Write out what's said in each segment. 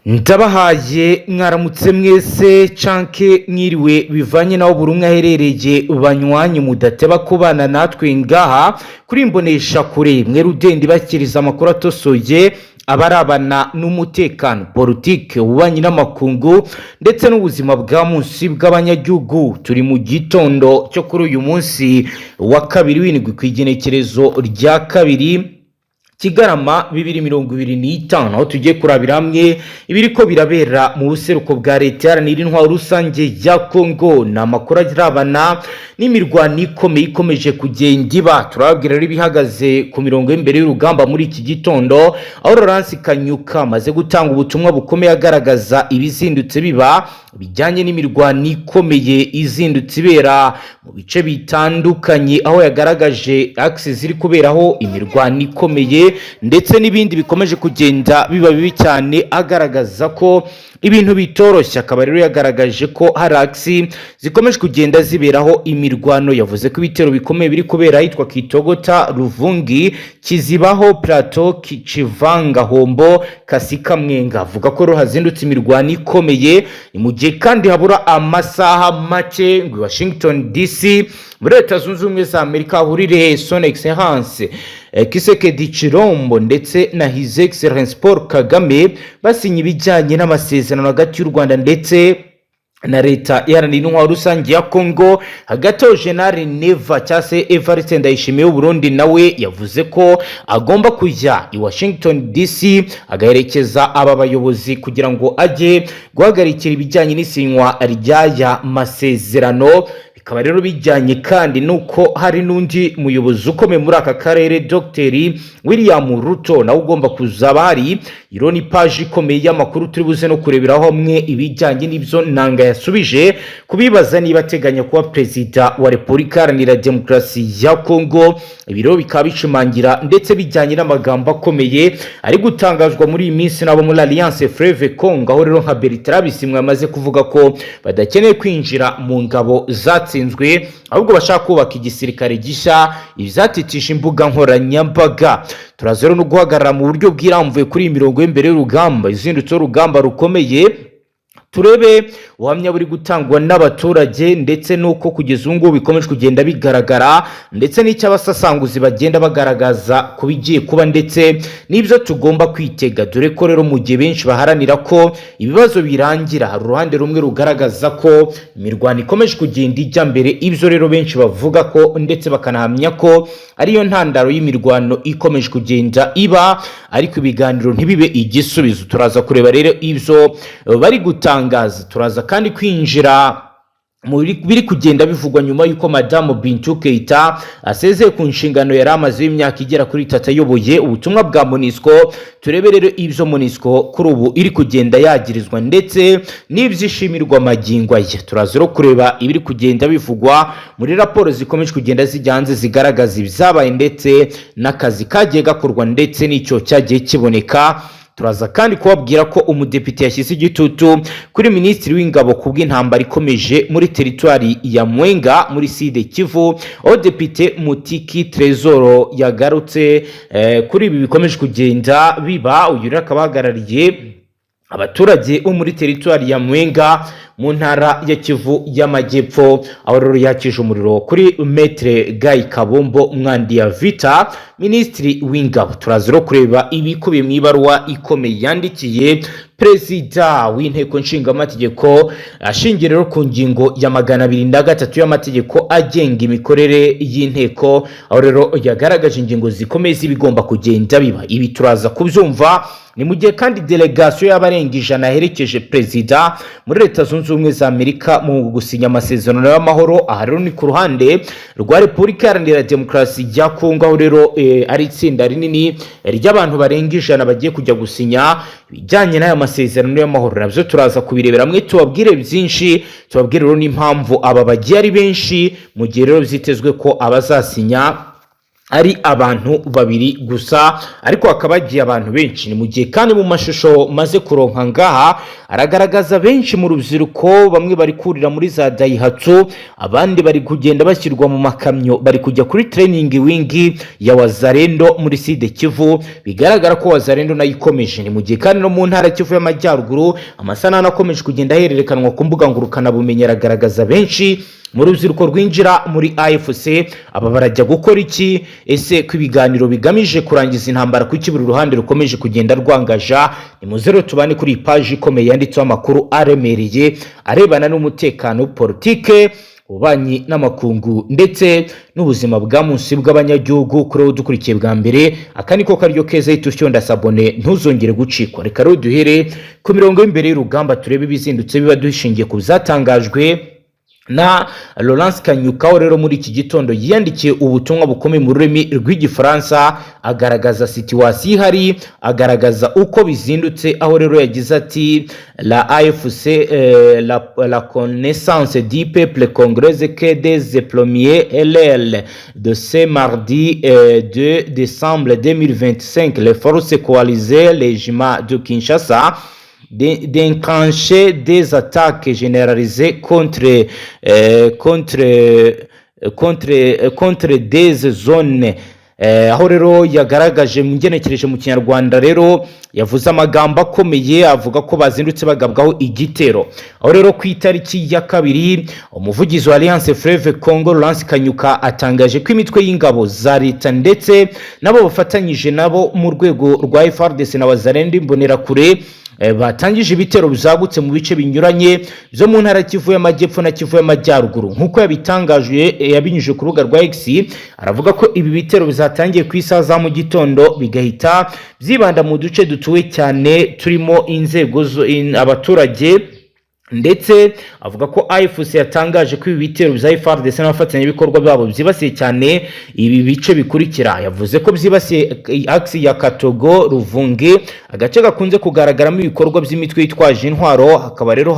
Ndabahaye mwaramutse mwese canke mwiriwe bivanye naho buri umwe aherereye banywanyi mudateba kubana natwe ngaha kuri imbonesha kure mwe rudende bakiriza amakuru atosoye abarabana n'umutekano politique ububanyi n'amakungu ndetse n'ubuzima bwa munsi bw'abanyagihugu. Turi mu gitondo cyo kuri uyu munsi wa kabiri w'indwi kw'igenekerezo rya kabiri Kigarama 2025 aho tugiye kurabira hamwe ibiriko birabera mu buseruko bwa leta yaranira intwaro rusange ya Kongo na makuru agirabana n'imirwano ikomeye ikomeje kugenda iba. Turababwira rero ibihagaze ku mirongo y'imbere y'urugamba muri iki gitondo aho Laurence Kanyuka maze gutanga ubutumwa bukomeye agaragaza ibizindutse biba bijyanye n'imirwano ikomeye izindutse ibera mu bice bitandukanye aho yagaragaje access ziri kuberaho imirwano ikomeye ndetse n'ibindi bikomeje kugenda biba bibi cyane agaragaza ko ibintu bitoroshye. Akaba rero yagaragaje ko hari aksi zikomeje kugenda ziberaho imirwano. Yavuze ko ibitero bikomeye biri kubera hitwa Kitogota, Ruvungi, Kizibaho, Plateau, Kicivanga, Hombo, Kasika, Mwenga. Avuga ko rero hazindutse imirwano ikomeye mu gihe kandi habura amasaha make ngo Washington DC muri Leta Zunze Ubumwe za Amerika hurire Son Excellence Kisekedi Chirombo ndetse na His Excellence Paul Kagame basinye ibijyanye n'amasezerano hagati y'u Rwanda ndetse na leta yaranira intwaro rusange ya Kongo. Hagati aho Gen.Neva cyase Evariste Ndayishimiye w'Uburundi nawe yavuze ko agomba kujya i Washington DC agaherekeza aba bayobozi kugira ngo ajye guhagarikira ibijyanye n'isinywa ry'aya masezerano. Bikaba rero bijyanye kandi nuko hari n'undi muyobozi ukomeye muri aka karere Dr. William Ruto nawe ugomba kuzaba hari. Ironi page ikomeye y'amakuru turi buze no kureberaho hamwe ibijyanye n'ibyo nanga yasubije kubibaza niba ateganya kuba perezida wa Repubulika Iharanira Demokarasi ya Kongo. Ibiro bikaba bishimangira ndetse bijyanye n'amagambo akomeye ari gutangazwa muri iyi minsi nabo muri Alliance Fleuve Congo, aho rero nka Bertrand Bisimwa yamaze kuvuga ko badakeneye kwinjira mu ngabo zatsinzwe ahubwo bashaka kubaka igisirikare gishya ivyatitisha imbuga nkoranyambaga. Turaza rero no guhagarara mu buryo bwiramvuye kuri imirongo y'imbere y'urugamba izindutse urugamba rukomeye. Turebe uhamya buri gutangwa n'abaturage ndetse nuko kugeza ubu bikomeje kugenda bigaragara ndetse n'icy'abasasanguzi bagenda bagaragaza kubigiye kuba ndetse n'ibyo tugomba kwitega. Dore ko rero mu gihe benshi baharanira ko ibibazo birangira, hari uruhande rumwe rugaragaza ko imirwano ikomeje kugenda ijya mbere. Ibyo rero benshi bavuga ko ndetse bakanahamya ko ariyo ntandaro y'imirwano ikomeje kugenda iba, ariko ibiganiro ntibibe igisubizo. Turaza kureba rero ibyo bari gutanga. Turaza kandi kwinjira biri kugenda bivugwa nyuma yuko Madamu Bintou Keita asezeye ku nshingano yari amaze y'imyaka igera kuri 3 ayoboye ubutumwa bwa MONUSCO. Turebe rero ibyo MONUSCO kuri ubu iri kugenda yagirizwa ndetse n'ibyishimirwa magingo ye. Turaza rero kureba ibiri kugenda bivugwa muri raporo zikomeje kugenda zijyanze zigaragaza ibizabaye ndetse n'akazi kagiye gakorwa ndetse n'icyo cyagiye kiboneka. Turaza kandi kubabwira ko umudepite yashyize igitutu kuri minisitiri w'ingabo kubw'intambara ikomeje muri teritwari ya Mwenga muri Sud Kivu, aho depite Mutiki Trezoro yagarutse kuri ibi bikomeje kugenda biba. Uyu rero akaba ahagarariye abaturage bo muri teritwari ya Mwenga mu ntara ya Kivu y'Amajyepfo, aho rero yakije umuriro kuri Maître Guy Kabombo Mwandi ya Vita, minisitiri w'ingabo. Turaza rero kureba ibikubiye mu ibaruwa ikomeye yandikiye Perezida w'inteko nshingamategeko ashingiye rero ku ngingo ya 203 y'amategeko agenga imikorere y'inteko, aho rero yagaragaje ingingo zikomeye zibigomba kugenda biba. Ibi turaza kubyumva ni mu gihe kandi delegation y'abarenga 100 yaherekeje perezida muri Leta Zunze Ubumwe za Amerika mu gusinya amasezerano y'amahoro. Aha rero ni ku ruhande rwa Repubulika Iharanira Demokarasi ya Kongo, aho rero ari itsinda rinini ry'abantu barenga 100 bagiye kujya gusinya bijyanye n'aya masezerano y'amahoro. Nabyo turaza kubirebera mwe tubabwire byinshi, tubabwire rero n'impamvu aba bagiye ari benshi mu gihe rero byitezwe ko abazasinya ari abantu babiri gusa ariko hakabagiye abantu benshi. Ni mu gihe kandi mu mashusho maze kuronka ngaha aragaragaza benshi mu rubyiruko, bamwe bari kurira muri za Daihatsu, abandi bari kugenda bashyirwa mu makamyo, bari kujya kuri training wing ya Wazalendo muri Sud Kivu. Bigaragara ko Wazalendo nayo ikomeje. Ni mu gihe kandi no mu ntara Kivu y'Amajyaruguru amasanamu akomeje kugenda hererekanwa ku mbuga ngurukana bumenyi, aragaragaza benshi mu rubyiruko rwinjira muri AFC. Aba barajya gukora iki? Ese ko ibiganiro bigamije kurangiza intambara ku kiburi ruhande rukomeje kugenda rwangaja? Ni muzero tubane kuri page ikomeye yanditseho amakuru aremereye arebana n'umutekano, politike, ububanyi n'amakungu ndetse n'ubuzima bwa munsi bw'abanyagihugu. Kuri dukurikiye bwa mbere akaniko karyo keza yitusyo ndasabone ntuzongere gucikwa. Reka rero duhere ku mirongo y'imbere y'urugamba turebe ibizindutse biba dushingiye ku zatangajwe na Laurence Kanyuka. Rero muri iki gitondo yiyandikiye ubutumwa bukomeye mu rurimi rw'igifaransa, agaragaza situation ihari, agaragaza uko bizindutse, aho rero yagize ati la AFC la connaissance du peuple congolaise que des premiers LL de ce mardi 2 décembre 2025 les forces coalisées régiment de Kinshasa d'enclencher des attaques généralisées contre des zones. Aho rero yagaragaje mu ngenekereje mu Kinyarwanda rero yavuze amagambo akomeye, avuga ko bazindutse bagabwaho igitero. Aho rero ku itariki ya kabiri umuvugizi wa Alliance Fleuve Congo Laurence Kanyuka atangaje ko imitwe y'ingabo za leta ndetse nabo bafatanyije nabo mu rwego rwa Fardc na Wazalendo Imbonerakure batangije ibitero bizagutse mu bice binyuranye byo mu ntara Kivu y'Amajyepfo na Kivu y'Amajyaruguru. Nkuko yabitangaje yabinyuje ku rubuga rwa X, aravuga ko ibi bitero bizatangiye ku isaha za mu gitondo bigahita byibanda mu duce dutuwe cyane turimo inzego abaturage, ndetse avuga ko AFC yatangaje ko ibi bitero biza Fardc n'abafatanyabikorwa babo byibasiye cyane ibi bice bikurikira. Yavuze ko byibasiye axe ya Katogo Ruvunge, agace gakunze kugaragaramo ibikorwa by'imitwe yitwaje intwaro, hakaba rero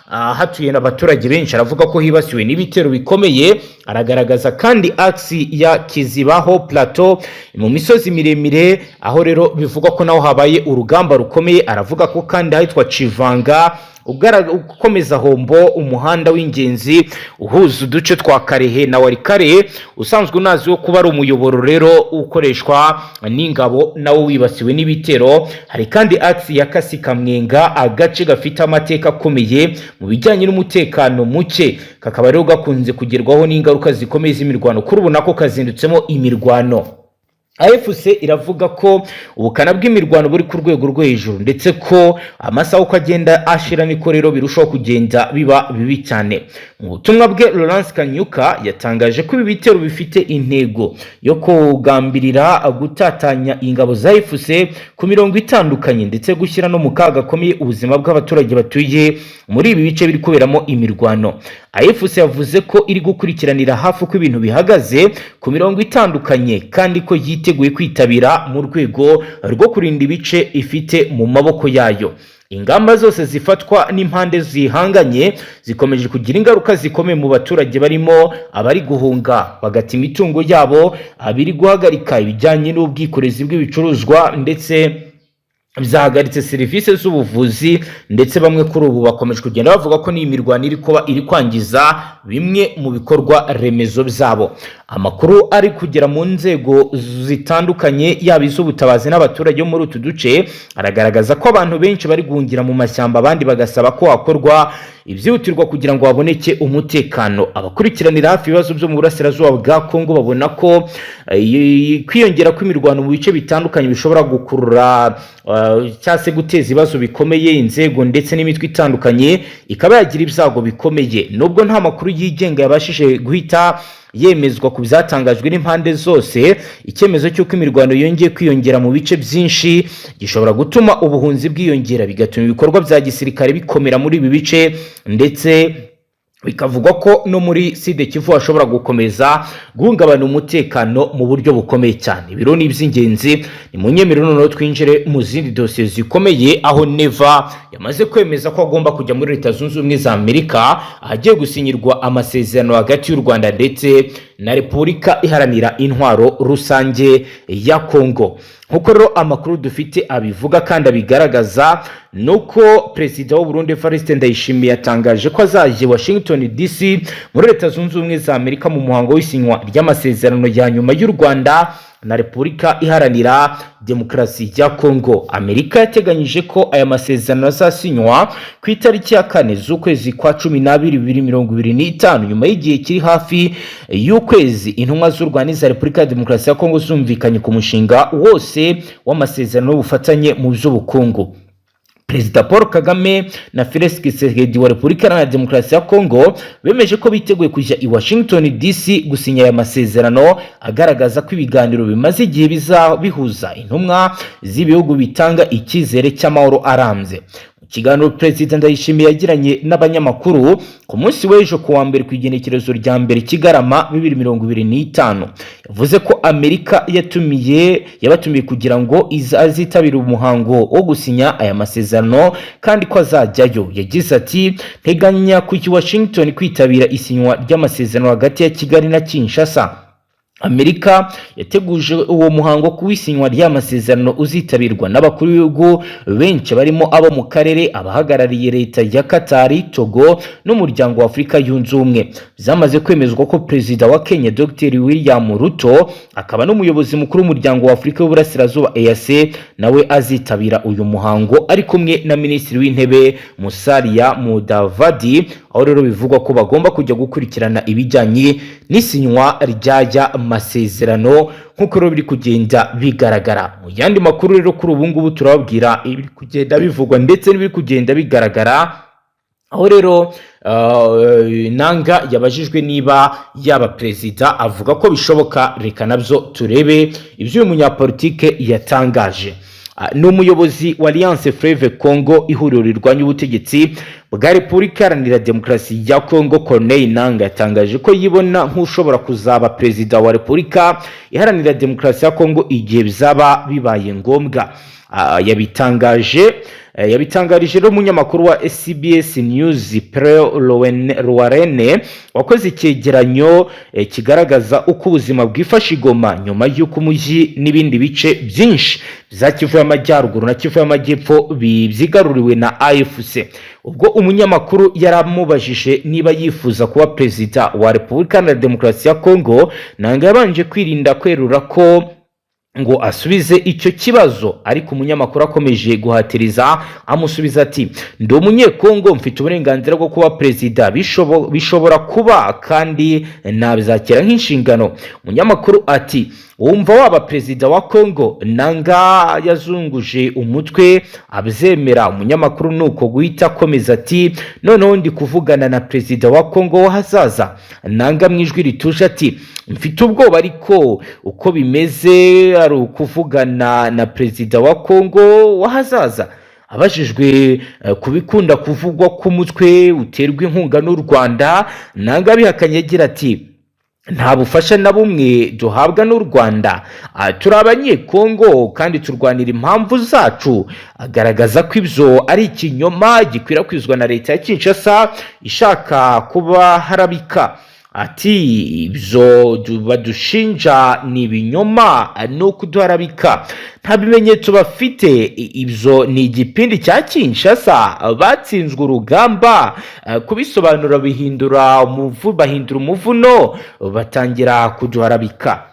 hatuye n'abaturage benshi. Aravuga ko hibasiwe n'ibitero bikomeye. Aragaragaza kandi axe ya Kizibaho Plateau mu misozi miremire, aho rero bivuga ko naho habaye urugamba rukomeye. Aravuga ko kandi ahitwa Chivanga ukomeza Hombo, umuhanda w'ingenzi uhuza uduce twa Karehe na Warikare usanzwe unazi wo kuba ari umuyoboro rero ukoreshwa n'ingabo, nawo wibasiwe n'ibitero. Hari kandi axe ya Kasikamwenga, agace gafite amateka akomeye mu bijyanye n'umutekano muke, kakaba rero gakunze kugerwaho n'ingaruka zikomeye z'imirwano. Kuri ubu nako kazindutsemo imirwano. AFC iravuga ko ubukana bw'imirwano buri ku rwego rwo hejuru, ndetse ko amasaha uko agenda ashira niko rero birushaho kugenda biba bibi cyane. Mu butumwa bwe Laurence Kanyuka yatangaje ko ibi bitero bifite intego yo kugambirira gutatanya ingabo za AFC ku mirongo itandukanye, ndetse gushyira no mu kaga gakomeye ubuzima bw'abaturage batuye muri ibi bice biri kuberamo imirwano. AFC yavuze ko iri gukurikiranira hafi uko ibintu bihagaze ku mirongo itandukanye, kandi ko yiteguye kwitabira mu rwego rwo kurinda ibice ifite mu maboko yayo. Ingamba zose zifatwa n'impande zihanganye zikomeje kugira ingaruka zikomeye mu baturage, barimo abari guhunga bagata imitungo yabo, abiri guhagarika ibijyanye n'ubwikorezi bw'ibicuruzwa, ndetse byahagaritse serivisi z'ubuvuzi, ndetse bamwe kuri ubu bakomeje kugenda bavuga ko n'imirwano iri kwangiza bimwe mu bikorwa remezo byabo. Amakuru ari kugera mu nzego zitandukanye yaba iz'ubutabazi n'abaturage muri utu duce aragaragaza ko abantu benshi bari guhungira mu mashyamba, abandi bagasaba ko hakorwa ibyihutirwa kugira ngo haboneke umutekano. Abakurikiranira hafi ibibazo byo mu burasirazuba bwa Kongo babona ko kwiyongera kw'imirwano mu bice bitandukanye bishobora gukurura cyangwa se guteza ibibazo bikomeye inzego ndetse n'imitwe itandukanye ikaba yagira ibyago bikomeye. Nubwo nta makuru yigenga yabashije guhita yemezwa ku byatangajwe n'impande zose, icyemezo cy'uko imirwano yongeye kwiyongera mu bice byinshi gishobora gutuma ubuhunzi bwiyongera, bigatuma ibikorwa bya gisirikare bikomera muri ibi bice, ndetse bikavugwa ko no muri Sud Kivu hashobora gukomeza guhungabana umutekano mu buryo bukomeye cyane. Biro ni iby'ingenzi. Ni mu nyemerero noneho twinjire mu zindi dosiye zikomeye, aho Neva yamaze kwemeza ko agomba kujya muri Leta Zunze Ubumwe za Amerika ahagiye gusinyirwa amasezerano hagati y'u Rwanda ndetse na Repubulika Iharanira Intwaro Rusange ya Kongo. Nkuko rero amakuru dufite abivuga kandi abigaragaza nuko Perezida w'u Burundi Fardc Ndayishimiye yatangaje ko azaje Washington DC muri Leta Zunze Ubumwe za Amerika mu muhango w'isinywa ry'amasezerano ya nyuma y'u Rwanda na Repubulika Iharanira Demokarasi ya Kongo. Amerika yateganyije ko aya masezerano azasinywa ku itariki ya 4 z'ukwezi kwa 12 2025 nyuma y'igihe kiri hafi y'ukwezi intumwa z'u Rwanda za Repubulika ya Demokarasi ya Kongo zumvikanye ku mushinga wose w'amasezerano y'ubufatanye mu by'ubukungu. Perezida Paul Kagame na Félix Tshisekedi wa Repubulika Iharanira Demokarasi ya Kongo bemeje ko biteguye kujya i Washington DC gusinya aya masezerano agaragaza ko ibiganiro bimaze igihe bihuza intumwa z'ibihugu bitanga icyizere cy'amahoro arambye. Kiganiro Perezida Ndayishimiye yagiranye n'abanyamakuru ku munsi w'ejo kuwa mbere ku igenekerezo rya mbere Kigarama 2025 yavuze ko Amerika yabatumiye kugira ngo azitabira umuhango wo gusinya aya masezerano kandi ko azajyayo. Yagize ati nteganya kujya Washington kwitabira isinywa ry'amasezerano hagati ya Kigali na Kinshasa. Amerika yateguje uwo muhango kuwisinywa ry'amasezerano uzitabirwa n'abakuru b'ibihugu benshi barimo abo mu karere, abahagarariye leta ya Qatar, Togo n'umuryango wa Afrika yunze ubumwe. Byamaze kwemezwa ko Perezida wa Kenya Dr. William Ruto akaba n'umuyobozi mukuru w'umuryango wa Afrika y'Uburasirazuba EAC nawe azitabira uyu muhango ari kumwe na Minisitiri w'Intebe Musalia Mudavadi, aho rero bivugwa ko bagomba kujya gukurikirana ibijyanye n'isinywa ry'aya masezerano nkuko rero biri kugenda bigaragara. Mu yandi makuru rero kuri ubu ngubu turababwira ibiri kugenda bivugwa ndetse n'ibiri kugenda bigaragara, aho rero Nanga yabajijwe niba yaba perezida avuga ko bishoboka. Reka nabyo turebe ibyo uyu munyapolitike yatangaje. Ni umuyobozi wa Alliance Fleuve Congo, ihuriro rirwanya ubutegetsi bwa Repubulika Iharanira Demokarasi ya Kongo. Corneille Nanga yatangaje ko yibona nk'ushobora kuzaba perezida wa Repubulika Iharanira Demokarasi ya Kongo igihe bizaba bibaye ngombwa. Yabitangarije rero umunyamakuru wa CBS News Loarene wakoze icyegeranyo kigaragaza uko ubuzima bwifashe Goma nyuma y'uko umujyi n'ibindi bice byinshi za Kivu y'Amajyaruguru na Kivu y'Amajyepfo byigaruriwe na AFC. Ubwo umunyamakuru yaramubajije niba yifuza kuba perezida wa Repubulika Iharanira Demokarasi ya Kongo, Nanga yabanje kwirinda kwerura ko ngo asubize icyo kibazo, ariko umunyamakuru akomeje guhatiriza amusubiza ati ndi umunyekongo, mfite uburenganzira bwo kuba perezida, bishobora kuba kandi nabizakira nk'inshingano. Umunyamakuru ati wumva waba perezida wa Kongo? Nanga yazunguje umutwe abyemera. Umunyamakuru nuko guhita akomeza ati noneho ndi kuvugana na perezida wa Kongo w'ahazaza. Nanga mwijwi rituje ati mfite ubwoba, ariko uko bimeze ari ukuvugana na perezida wa Kongo w'ahazaza. Abajijwe kubikunda kuvugwa ku mutwe uterwa inkunga n'u Rwanda, Nanga bihakanye agira ati nta bufasha na bumwe duhabwa n'u Rwanda, turi abanyekongo kandi turwanira impamvu zacu. Agaragaza ko ibyo ari ikinyoma gikwirakwizwa na leta ya Kinshasa ishaka kuba harabika. Ati ibyo badushinja ni ibinyoma no kuduharabika, nta bimenyetso bafite. Ibyo ni igipindi cya Kinshasa batsinzwe urugamba kubisobanura bahindura umuvuno batangira kuduharabika.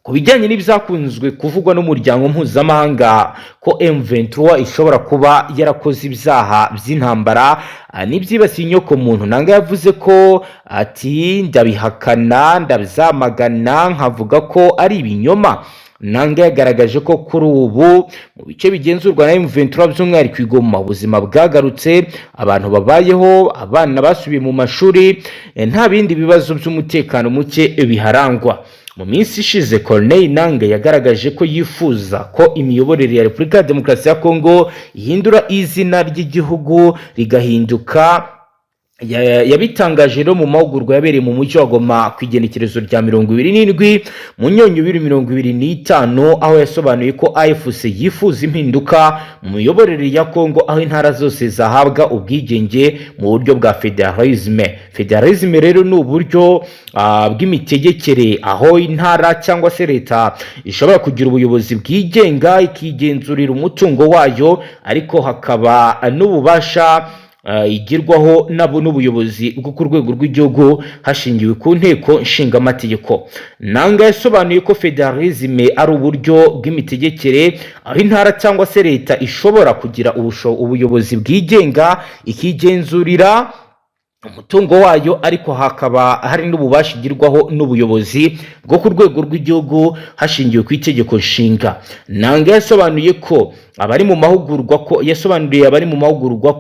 Ku bijyanye n'ibyakunzwe kuvugwa n'umuryango mpuzamahanga ko M23 ishobora kuba yarakoze ibyaha by'intambara n'ibyibasiye inyokomuntu, Nanga yavuze ko ati ndabihakana, ndabyamagana, nkavuga ko ari ibinyoma. Nanga yagaragaje ko kuri ubu mu bice bigenzurwa na M23 by'umwihariko i Goma ubuzima bwagarutse, abantu babayeho, abana basubiye mu mashuri, nta bindi bibazo by'umutekano muke biharangwa. Mu minsi ishize Corneille Nanga yagaragaje ko yifuza ko imiyoborere ya Repubulika ya Demokarasi ya Kongo ihindura izina ry'igihugu rigahinduka yabitangaje rero mu mahugurwa yabereye mu mujyi wa Goma ku igenekerezo rya 27 mu nyonyo 2025, aho yasobanuye ko AFC yifuza impinduka mu miyoborere ya Kongo, aho intara zose zahabwa ubwigenge mu buryo bwa federalisme. Federalisme rero ni uburyo bw'imitegekere aho intara cyangwa se leta ishobora kugira ubuyobozi bwigenga ikigenzurira umutungo wayo, ariko hakaba n'ububasha igirwaho nabo n'ubuyobozi bwo ku rwego rw'igihugu hashingiwe ku nteko nshingamategeko. Nanga yasobanuye ko federalisme ari uburyo bw'imitegekere aho intara cyangwa se leta ishobora kugira ubuyobozi bwigenga ikigenzurira umutungo wayo, ariko hakaba hari n'ububasha igirwaho n'ubuyobozi bwo ku rwego rw'igihugu hashingiwe ku itegeko nshinga. Nanga yasobanuye ko abari mu mahugurwa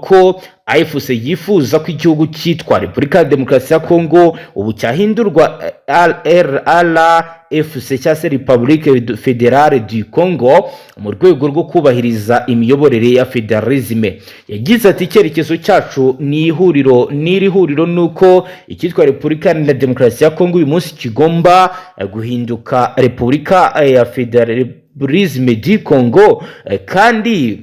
ko AFC yifuza ko igihugu cyitwa Repubulika ya Demokarasi ya Kongo ubu cyahindurwa RFC cyangwa se République Fédérale du Congo mu rwego rwo kubahiriza imiyoborere ya federalisme. Yagize ati icyerekezo cyacu ni iri huriro nuko icyitwa Repubulika ya Demokarasi ya Kongo uyu munsi kigomba guhinduka Repubulika ya Fédéralisme du Congo, kandi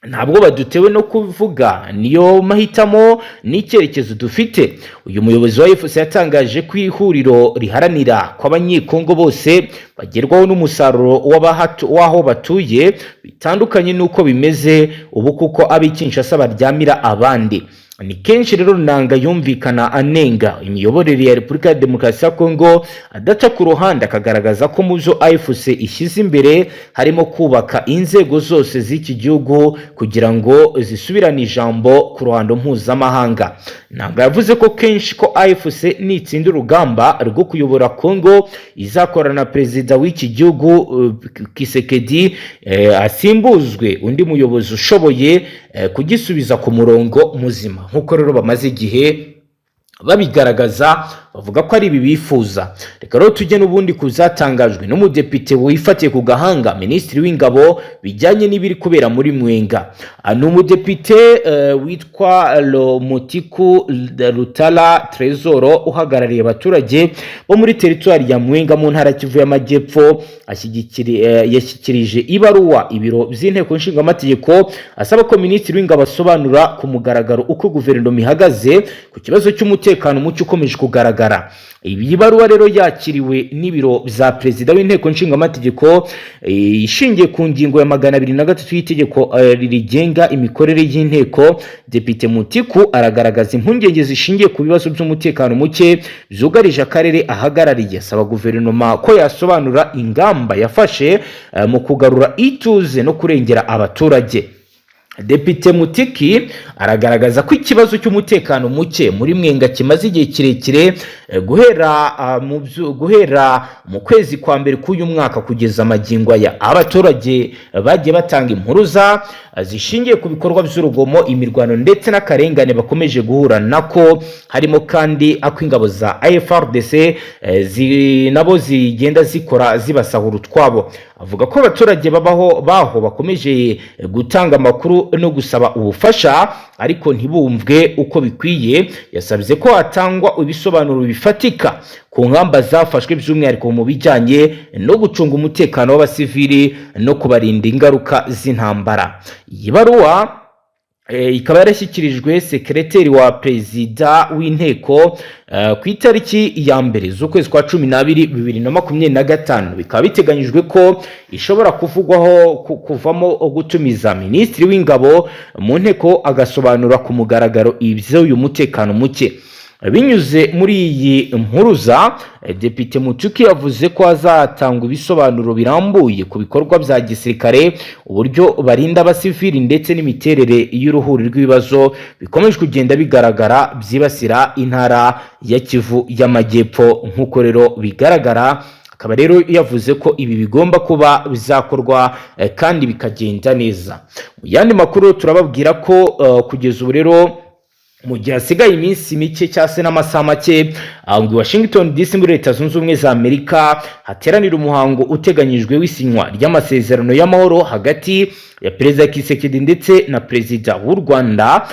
ntabwo badutewe no kuvuga, niyo mahitamo n'icyerekezo dufite. Uyu muyobozi wa AFC yatangaje ko ihuriro riharanira ko abanyekongo bose bagerwaho n'umusaruro w'aho batuye bitandukanye n'uko bimeze ubu, kuko ab'ikinshasa baryamira abandi. Ni kenshi rero Nanga yumvikana anenga imiyoborere ya Repubulika ya Demokarasi ya Kongo, adaca ku ruhande akagaragaza ko mu byo AFC ishyize imbere harimo kubaka inzego zose z'iki gihugu kugira ngo zisubirane ijambo ku ruhando mpuzamahanga. Nanga yavuze ko kenshi ko AFC nitsinda urugamba rwo kuyobora Kongo izakorana na perezida w'iki gihugu Kisekedi asimbuzwe undi muyobozi ushoboye kugisubiza ku murongo muzima. Nkuko rero bamaze igihe babigaragaza bavuga ko ari ibi bifuza. Reka rero tujye n'ubundi kuzatangajwe n'umudepite wifatiye ku gahanga minisitiri w'ingabo bijyanye n'ibiri kubera muri Mwenga. Ni umudepite witwa Mutiku Rutala Trezoro uhagarariye abaturage bo muri teritwari ya Mwenga mu ntara Kivu y'Amajyepfo, yashyikirije ibaruwa ibiro by'inteko nshingamategeko asaba ko minisitiri w'ingabo asobanura ku mugaragaro uko guverinoma ihagaze ku kibazo cy'umutekano mucyo ukomeje kugaragara. Iyi baruwa rero yakiriwe n'ibiro bya perezida w'inteko nshingamategeko ishingiye ku ngingo ya 203 y'itegeko rigenga imikorere y'inteko. Depite Mutiku aragaragaza impungenge zishingiye ku bibazo by'umutekano muke byugarije akarere ahagarariye, asaba guverinoma ko yasobanura ingamba yafashe mu kugarura ituze no kurengera abaturage. Depite Mutiki aragaragaza ko ikibazo cy'umutekano muke muri Mwenga kimaze igihe kirekire guhera mu kwezi kwa mbere k'uyu mwaka kugeza magingo aya. Abaturage bagiye batanga impuruza zishingiye ku bikorwa by'urugomo, imirwano ndetse n'akarengane bakomeje guhura nako, harimo kandi akw'ingabo za Fardc nabo zigenda zikora zibasahura utwabo. Avuga ko abaturage baho bakomeje gutanga amakuru no gusaba ubufasha ariko ntibumvwe uko bikwiye. Yasabye ko hatangwa ibisobanuro bifatika ku ngamba zafashwe by'umwihariko mu bijyanye no gucunga umutekano w'abasivili no kubarinda ingaruka z'intambara. Iyi baruwa ikaba yarashyikirijwe sekreteri wa perezida w'inteko ku itariki ya mbere z'ukwezi kwa 12 2025. Bikaba biteganyijwe ko ishobora kuvamo gutumiza minisitiri w'ingabo mu nteko agasobanura ku mugaragaro iby'uyu mutekano muke. Binyuze muri iyi mpuruza, Depite Mutuki yavuze ko azatanga ibisobanuro birambuye ku bikorwa bya gisirikare, uburyo barinda abasivili ndetse n'imiterere y'uruhuri rw'ibibazo bikomeje kugenda bigaragara byibasira intara ya Kivu y'Amajyepfo. Nkuko rero bigaragara, akaba rero yavuze ko ibi bigomba kuba bizakorwa kandi bikagenda neza. Mu yandi makuru turababwira ko kugeza ubu rero mu gihe hasigaye iminsi mike cyangwa se n'amasaha make ngo Washington DC muri Leta Zunze Ubumwe za Amerika hateranira umuhango uteganyijwe w'isinywa ry'amasezerano y'amahoro hagati ya Perezida Kisekedi ndetse na Perezida w'u Rwanda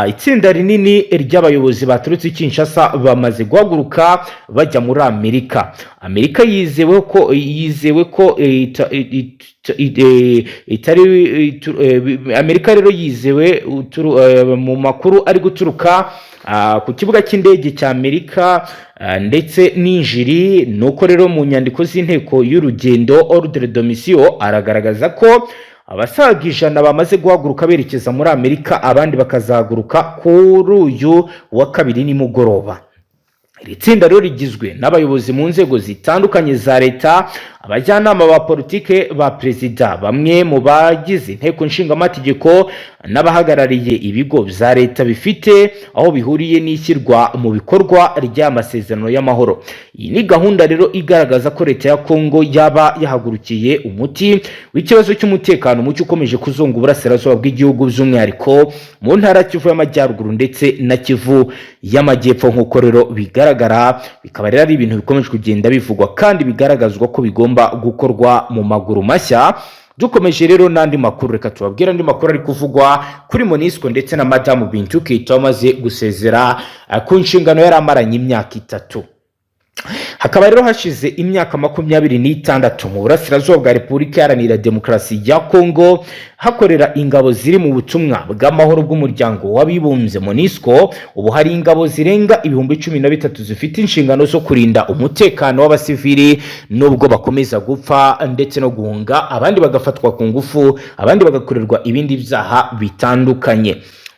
itsinda rinini ry'abayobozi baturutse Kinshasa bamaze guhaguruka bajya muri Amerika. Yizewe ko Amerika rero yizewe mu makuru ari guturuka ku kibuga cy'indege cya Amerika ndetse n'injiri nuko rero mu nyandiko z'inteko y'urugendo ordre de mission aragaragaza ko abasaga 100 bamaze guhaguruka berekeza muri Amerika, abandi bakazahaguruka kuri uyu wa kabiri nimugoroba. Iri tsinda rero rigizwe n'abayobozi mu nzego zitandukanye za leta, abajyanama ba politike ba perezida, bamwe mu bagize inteko nshingamategeko n'abahagarariye ibigo bya leta bifite aho bihuriye n'ishyirwa mu bikorwa ry'amasezerano y'amahoro. Iyi ni gahunda rero igaragaza ko leta ya Kongo yaba yahagurukiye umuti w'ikibazo cy'umutekano mucyo ukomeje kuzunga uburasirazuba bw'igihugu, by'umwihariko mu ntara Kivu y'Amajyaruguru ndetse na Kivu y'Amajyepfo. nk'uko rero bigaragara, bikaba rero ari ibintu bikomeje kugenda bivugwa kandi bigaragazwa ko bigomba gukorwa mu maguru mashya. Dukomeje rero n'andi makuru, reka tubabwira andi makuru ari kuvugwa kuri MONUSCO ndetse na Madamu Bintou Keita wamaze gusezera ku nshingano yari amaranye imyaka 3. Hakaba rero hashize imyaka 26 mu burasirazuba bwa Repubulika Iharanira Demokarasi ya Kongo hakorera ingabo ziri mu butumwa bw'amahoro bw'umuryango w'abibumbye MONUSCO. Ubu hari ingabo zirenga 13,000 zifite inshingano zo kurinda umutekano w'abasivili, nubwo bakomeza gupfa ndetse no guhunga, abandi bagafatwa ku ngufu, abandi bagakorerwa ibindi byaha bitandukanye.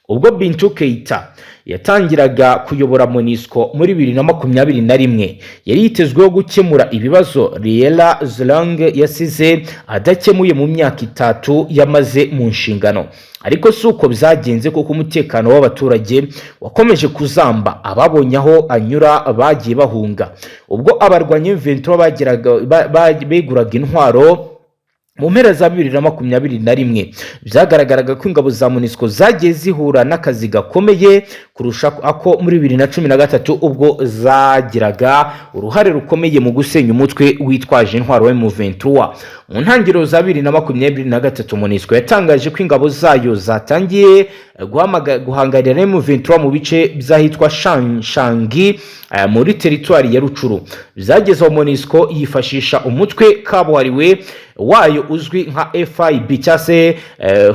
Ubwo Bintou Keita yatangiraga kuyobora MONUSCO muri 2021, yari yitezweho gukemura ibibazo Riela Zlang yasize adakemuye mu myaka 3 yamaze mu nshingano. Ariko suko byagenze kuko umutekano w'abaturage wakomeje kuzamba, ababonye aho anyura bagiye bahunga. Ubwo abarwanya 23 beguraga intwaro mu mpera za 2021, byagaragaraga ko ingabo za MONUSCO zagiye zihura n'akazi gakomeye kurusha ako muri 2013, ubwo zagiraga uruhare rukomeye mu gusenya umutwe witwaje intwaro wa M23. Mu ntangiriro za 2023, MONUSCO yatangaje ko ingabo zayo zatangiye guhangarira M23 mu bice byahitwa Shangi muri teritwari ya Rucuru. Byageze aho MONUSCO yifashisha umutwe kabuhariwe wayo uzwi nka FIB cyase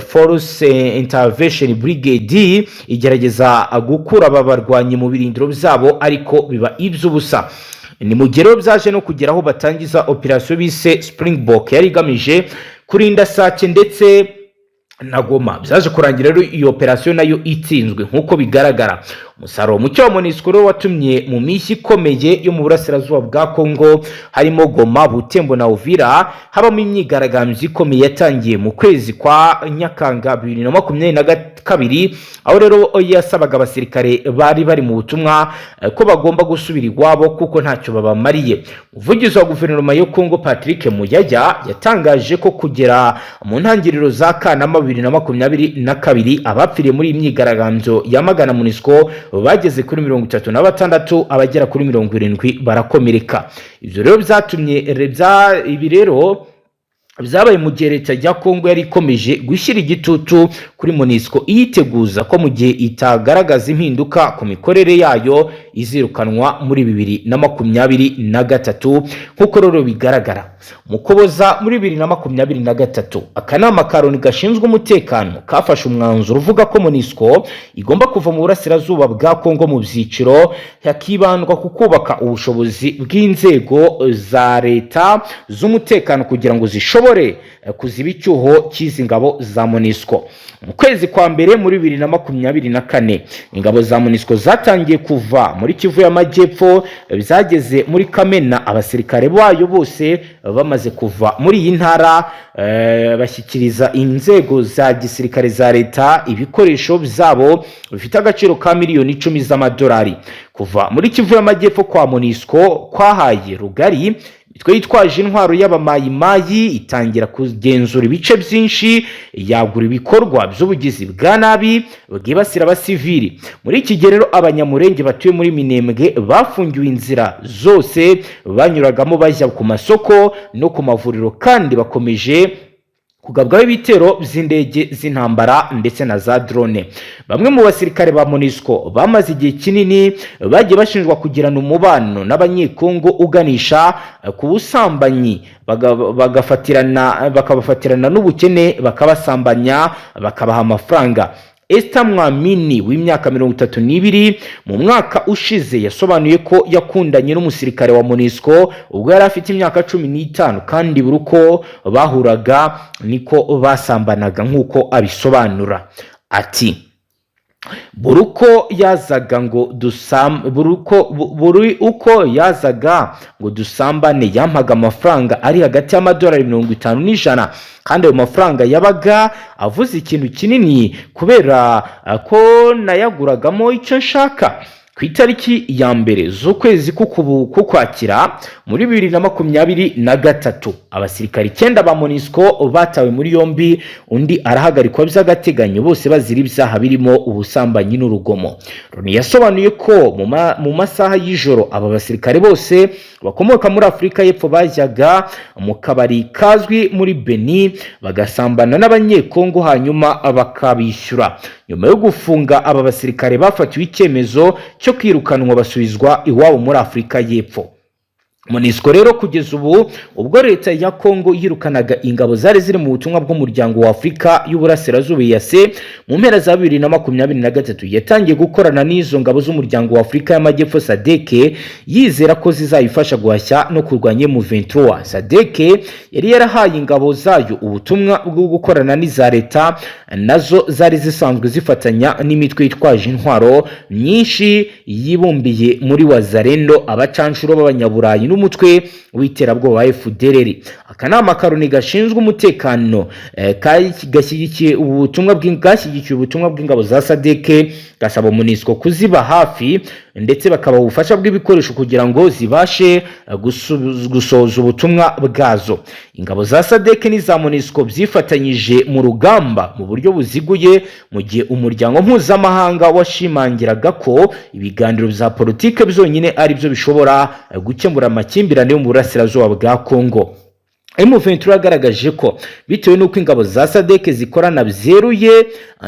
Force Intervention Brigade, igerageza gukura ababarwanyi mu birindiro byabo, ariko biba iby'ubusa. Ni mu gero byaje no kugeraho batangiza operation bise Springbok yari igamije kurinda Sake ndetse na Goma. Byaje kurangira rero iyo operation nayo itsinzwe nk'uko bigaragara. Umusaruro mucyo wa MONUSCO watumye mu mishyi ikomeye yo mu burasirazuba bwa Kongo harimo Goma, Butembo na Uvira habamo imyigaragambyo ikomeye yatangiye mu kwezi kwa Nyakanga 2022, aho rero yasabaga abasirikare bari mu butumwa ko bagomba gusubira iwabo kuko ntacyo babamariye. Umuvugizi wa guverinoma yo Kongo Patrick Muyaya yatangaje ko kugera mu ntangiriro za Kanama 2022 abapfiriye muri imyigaragambyo yamagana MONUSCO bageze kuri 36, abagera kuri 70 barakomereka. Ivyo rero byatumye ibi rero byabaye mu gihe leta ya Kongo yari ikomeje gushyira igitutu kuri MONUSCO iyiteguza ko mu gihe itagaragaza impinduka ku mikorere yayo izirukanwa muri 2023. Nk'uko rero bigaragara mu Kuboza muri 2023, akanama ka Loni gashinzwe umutekano kafashe umwanzuro uvuga ko MONUSCO igomba kuva mu burasirazuba bwa Kongo mu byiciro, yakibandwa ku kubaka ubushobozi bw'inzego za leta z'umutekano kugira ngo zishobore kuziba icyuho cy'izi ngabo za MONUSCO. Mu kwezi kwa mbere muri 2024, ingabo za MONUSCO zatangiye kuva muri Kivu y'Amajyepfo, byageze muri Kamena abasirikare bayo bose bamaze kuva muri iyi ntara, bashyikiriza inzego za gisirikare za leta ibikoresho byabo bifite agaciro ka miliyoni 10 z'amadolari. Kuva muri Kivu y'Amajyepfo kwa MONUSCO kwahaye rugari itwe yitwaje intwaro y'abamayimayi, itangira kugenzura ibice byinshi, yagura ibikorwa by'ubugizi bwa nabi bwibasira abasivili. Muri iki gihe rero abanyamurenge batuye muri Minembwe bafungiwe inzira zose banyuragamo bajya ku masoko no ku mavuriro, kandi bakomeje kugabwaho ibitero by'indege z'intambara ndetse na za drone. Bamwe mu basirikare ba MONUSCO bamaze igihe kinini bagiye bashinjwa kugirana umubano n'abanyekongo uganisha ku busambanyi, bakabafatirana n'ubukene, bakabasambanya, bakabaha amafaranga. Esther Mwamini w'imyaka 32 mu mwaka ushize yasobanuye ko yakundanye n'umusirikare wa MONUSCO ubwo yari afite imyaka 15 kandi buruko bahuraga niko basambanaga nk'uko abisobanura. Ati buri uko yazaga ngo dusambane yampaga amafaranga ari hagati y'amadolari 50 n'ijana, kandi ayo mafaranga yabaga avuze ikintu kinini kubera ko nayaguragamo icyo nshaka. Ku itariki ya mbere z'ukwezi k'Ukwakira muri 2023 abasirikari 9 ba MONUSCO batawe muri yombi, undi arahagarikwa by'agateganyo, bose bazira ibyaha birimo ubusambanyi n'urugomo. Loni yasobanuye ko mu masaha y'ijoro aba basirikare bose bakomoka muri Afrika y'Epfo bajyaga mu kabari kazwi muri Beni bagasambana n'abanyekongo hanyuma bakabishyura. Nyuma yo gufunga aba basirikare bafatiwe icyemezo cyo kwirukanwa basubizwa iwabo muri Afrika y'Epfo. MONUSCO rero kugeza ubu ubwo leta ya Kongo yirukanaga ingabo zari ziri mu butumwa bw'umuryango wa Afrika y'Uburasirazuba EAC mu mpera za 2023 yatangiye gukorana n'izo ngabo z'umuryango wa Afrika y'Amajyepfo SADC yizera ko zizayifasha guhashya no kurwanya M23. SADC yari yarahaye ingabo zayo ubutumwa bwo gukorana n'iza leta nazo zari zisanzwe zifatanya n'imitwe yitwaje intwaro myinshi yibumbiye muri Wazalendo, abacanshuro b'abanyaburayi n'umutwe w'iterabwoba wa FDLR. Akanama karoni gashinzwe umutekano gashyigikiye ubutumwa bw'ingabo za SADC gasaba MONUSCO kuziba hafi ndetse bakaba ubufasha bw'ibikoresho kugira ngo zibashe gusoza ubutumwa bwazo. Ingabo za SADC n'iza MONUSCO byifatanyije mu rugamba mu buryo buziguye, mu gihe umuryango mpuzamahanga washimangiraga ko ibiganiro bya politike byonyine ari byo bishobora gukemura amakimbirane yo mu burasirazuba bwa Kongo. M23 yagaragaje ko bitewe n'uko ingabo za SADC zikorana byeruye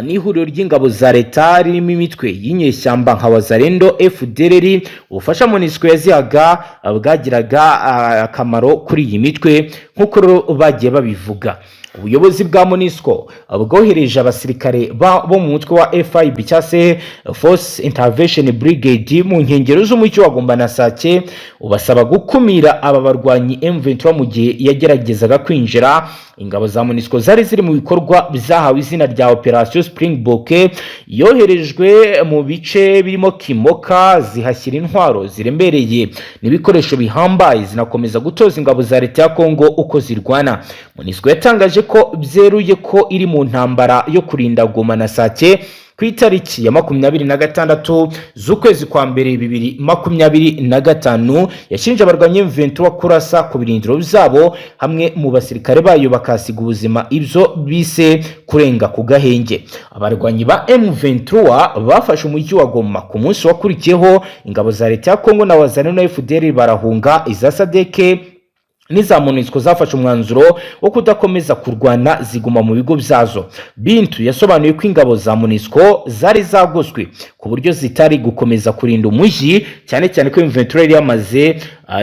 n'ihuriro ry'ingabo za leta ririmo imitwe y'inyeshyamba nka Wazalendo, FDLR, ubufasha MONUSCO yazihaga bwagiraga akamaro kuri iyi mitwe nk'uko bagiye babivuga. Ubuyobozi bwa MONUSCO bwohereje abasirikare bo mu mutwe wa FIB cyase Force Intervention Brigade mu nkengero z'umujyi wa Goma na Sake, ubasaba gukumira aba barwanyi M23 mu gihe yageragezaga kwinjira. Ingabo za MONUSCO zari ziri mu bikorwa byahawe izina rya Operation Springbok, yoherejwe mu bice birimo Kimoka, zihashyira intwaro ziremereye n'ibikoresho bihambaye, zinakomeza gutoza ingabo za leta ya Kongo uko zirwana. MONUSCO yatangaje ko byeruye ko iri mu ntambara yo kurinda Goma na Sake. Ku itariki ya 26 z'ukwezi kwa mbere 2025 yashinje abarwanyi M23 kurasa ku birindiro byabo hamwe mu basirikare bayo bakasiga ubuzima, ibyo bise kurenga ku gahenge. Abarwanyi ba M23 bafashe umujyi wa Goma ku munsi wakurikiyeho. Ingabo za leta ya Kongo na Wazalendo na FDLR barahunga. Iza SADC n'iza MONUSCO zafashe umwanzuro wo kudakomeza kurwana ziguma mu bigo byazo. Bintu yasobanuye ko ingabo za MONUSCO zari zagoswe ku buryo zitari gukomeza kurinda umujyi, cyane cyane ko M23 yari yamaze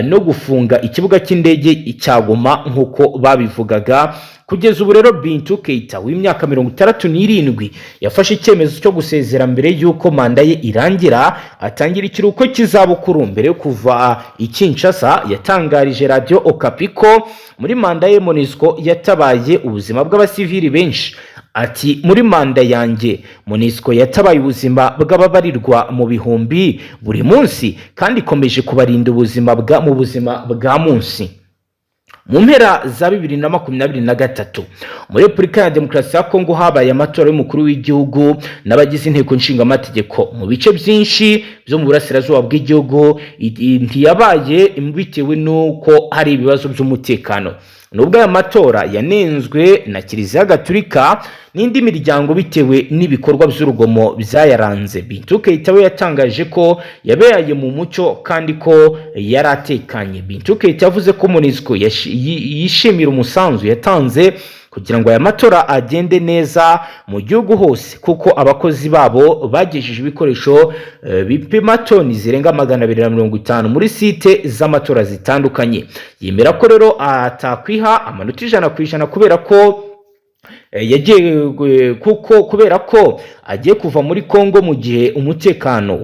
no gufunga ikibuga cy'indege cya Goma nk'uko babivugaga. Kugeza ubu rero Bintu Keita w'imyaka 67 yafashe icyemezo cyo gusezera mbere y'uko manda ye irangira, atangira ikiruhuko cy'izabukuru. Mbere yo kuva i Kinshasa yatangarije Radio Okapi ko muri manda ye MONUSCO yatabaye ubuzima bw'abasivili benshi. Ati muri manda yanjye MONUSCO yatabaye ubuzima bw'ababarirwa mu bihumbi buri munsi kandi ikomeje kubarinda ubuzima bwa munsi. Mu mpera za 2023 muri Repubulika ya Demokarasi ya Kongo habaye amatora y'umukuru w'igihugu n'abagize inteko nshingamategeko mu bice byinshi byo mu burasirazuba bw'igihugu. Ntiyabaye bitewe n'uko hari ibibazo by'umutekano. Nubwo aya matora yanenzwe na Kiliziya Gatolika n'indi miryango bitewe n'ibikorwa by'urugomo byayaranze, Bintu Keita we yatangaje ko yabaye mu mucyo kandi ko yaratekanye. Bintu Keita yavuze ko MONUSCO yishimira umusanzu yatanze kugira ngo aya matora agende neza mu gihugu hose, kuko abakozi babo bagejeje ibikoresho bipima toni zirenga 250 muri site z'amatora zitandukanye. Yemera ko rero atakwiha amanota 100% kubera ko kubera ko agiye kuva muri Kongo mu gihe umutekano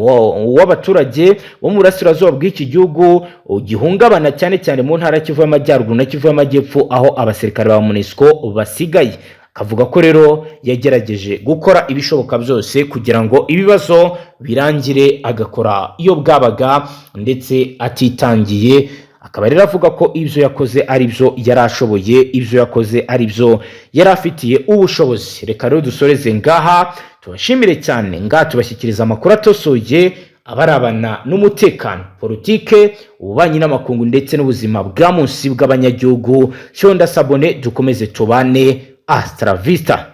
w'abaturage bo mu burasirazuba bw'iki gihugu ugihungabana cyane cyane mu ntara Kivu y'Amajyaruguru na Kivu y'Amajyepfo, aho abasirikare ba MONUSCO basigaye. Akavuga ko rero yagerageje gukora ibishoboka byose kugira ngo ibibazo birangire, agakora iyo bwabaga ndetse atitangiye. Akaba rero avuga ko ibyo yakoze ari byo yarashoboye, ibyo yakoze ari byo yarafitiye ubushobozi. Reka rero dusoreze ngaha, tubashimire cyane, ngaha tubashyikiriza amakuru atosoye abarabana n'umutekano, politike, ububanyi n'amakungu ndetse n'ubuzima bwa munsi bw'abanyagihugu. Cyo ndasabone dukomeze tubane. Hasta la vista.